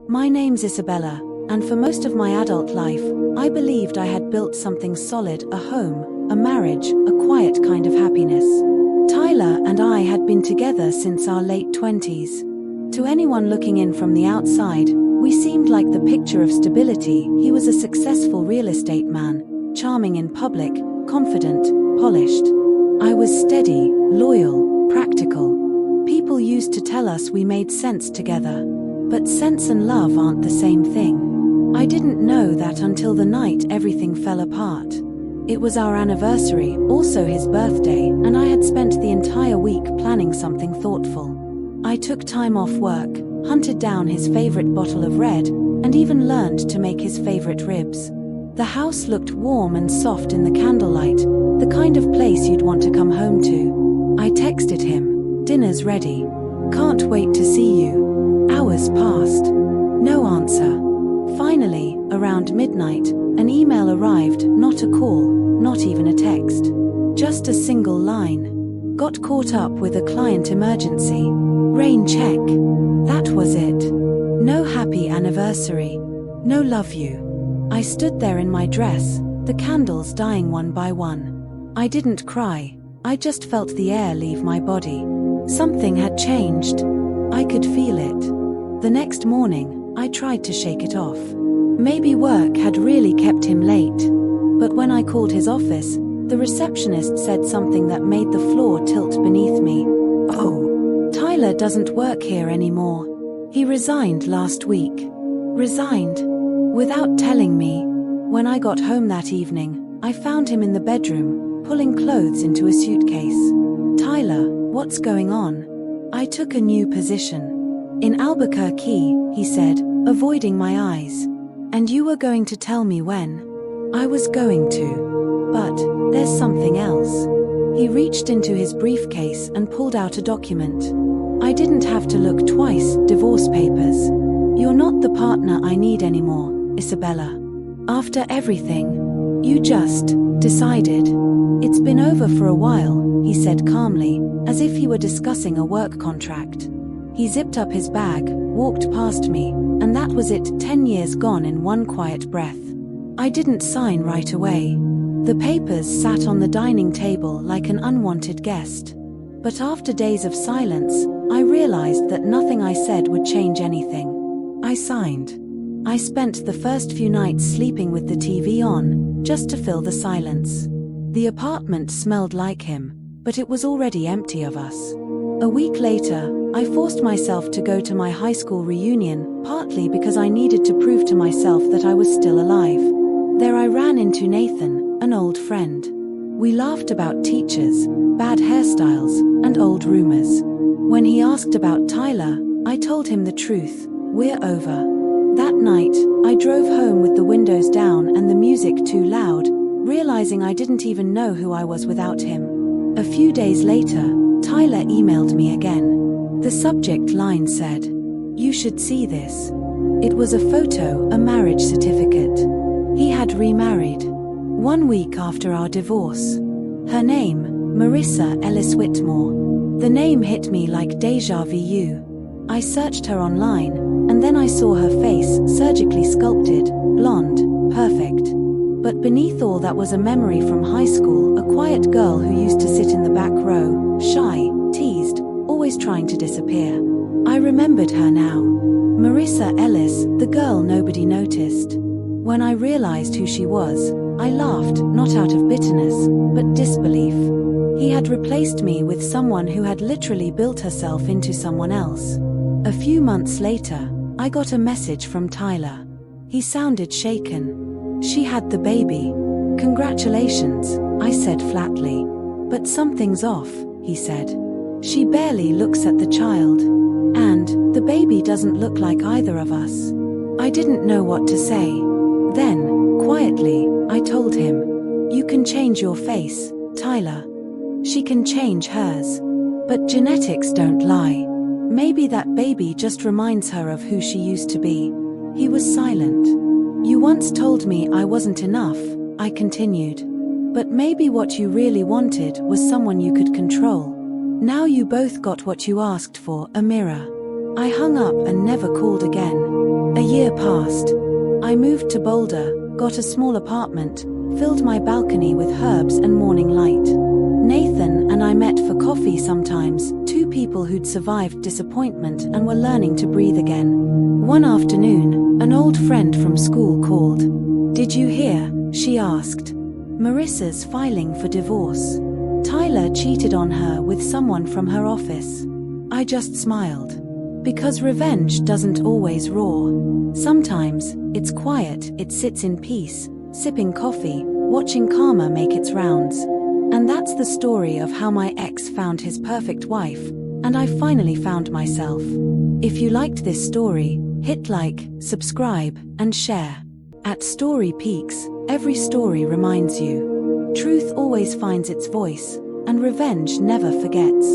My name's Isabella, and for most of my adult life, I believed I had built something solid, a home, a marriage, a quiet kind of happiness. Tyler and I had been together since our late 20s. To anyone looking in from the outside, we seemed like the picture of stability. He was a successful real estate man, charming in public, confident, polished. I was steady, loyal, practical. People used to tell us we made sense together. But sense and love aren't the same thing. I didn't know that until the night everything fell apart. It was our anniversary, also his birthday, and I had spent the entire week planning something thoughtful. I took time off work, hunted down his favorite bottle of red, and even learned to make his favorite ribs. The house looked warm and soft in the candlelight, the kind of place you'd want to come home to. I texted him, "Dinner's ready. Can't wait to see you." Hours passed. No answer. Finally, around midnight, an email arrived, not a call, not even a text. Just a single line. Got caught up with a client emergency. Rain check. That was it. No happy anniversary. No love you. I stood there in my dress, the candles dying one by one. I didn't cry, I just felt the air leave my body. Something had changed. I could feel it. The next morning, I tried to shake it off. Maybe work had really kept him late. But when I called his office, the receptionist said something that made the floor tilt beneath me. "Oh, Tyler doesn't work here anymore. He resigned last week." Resigned? Without telling me. When I got home that evening, I found him in the bedroom, pulling clothes into a suitcase. "Tyler, what's going on?" I took a new position. "In Albuquerque," he said, avoiding my eyes. "And you were going to tell me when?" "I was going to. But there's something else." He reached into his briefcase and pulled out a document. I didn't have to look twice. Divorce papers. "You're not the partner I need anymore, Isabella. After everything, you just decided." "It's been over for a while," he said calmly, as if he were discussing a work contract. He zipped up his bag, walked past me, and that was it, 10 years gone in one quiet breath. I didn't sign right away. The papers sat on the dining table like an unwanted guest. But after days of silence, I realized that nothing I said would change anything. I signed. I spent the first few nights sleeping with the TV on, just to fill the silence. The apartment smelled like him, but it was already empty of us. A week later, I forced myself to go to my high school reunion, partly because I needed to prove to myself that I was still alive. There I ran into Nathan, an old friend. We laughed about teachers, bad hairstyles, and old rumors. When he asked about Tyler, I told him the truth. "We're over." That night, I drove home with the windows down and the music too loud, realizing I didn't even know who I was without him. A few days later, Tyler emailed me again. The subject line said, "You should see this." It was a photo, a marriage certificate. He had remarried. 1 week after our divorce. Her name, Marissa Ellis Whitmore. The name hit me like deja vu. I searched her online, and then I saw her face, surgically sculpted, blonde, perfect. But beneath all that was a memory from high school, a quiet girl who used to sit in the back row, shy, teased, always trying to disappear. I remembered her now. Marissa Ellis, the girl nobody noticed. When I realized who she was, I laughed, not out of bitterness, but disbelief. He had replaced me with someone who had literally built herself into someone else. A few months later, I got a message from Tyler. He sounded shaken. "She had the baby." "Congratulations," I said flatly. "But something's off," he said. "She barely looks at the child. And the baby doesn't look like either of us." I didn't know what to say. Then, quietly, I told him, "You can change your face, Tyler. She can change hers. But genetics don't lie. Maybe that baby just reminds her of who she used to be." He was silent. "You once told me I wasn't enough," I continued. "But maybe what you really wanted was someone you could control. Now you both got what you asked for, a mirror." I hung up and never called again. A year passed. I moved to Boulder, got a small apartment, filled my balcony with herbs and morning light. Nathan and I met for coffee sometimes, two people who'd survived disappointment and were learning to breathe again. One afternoon, an old friend from school called. "Did you hear?" she asked. "Marissa's filing for divorce. Tyler cheated on her with someone from her office." I just smiled. Because revenge doesn't always roar. Sometimes, it's quiet, it sits in peace, sipping coffee, watching karma make its rounds. And that's the story of how my ex found his perfect wife, and I finally found myself. If you liked this story, hit like, subscribe, and share. At Story Peaks, every story reminds you. Truth always finds its voice, and revenge never forgets.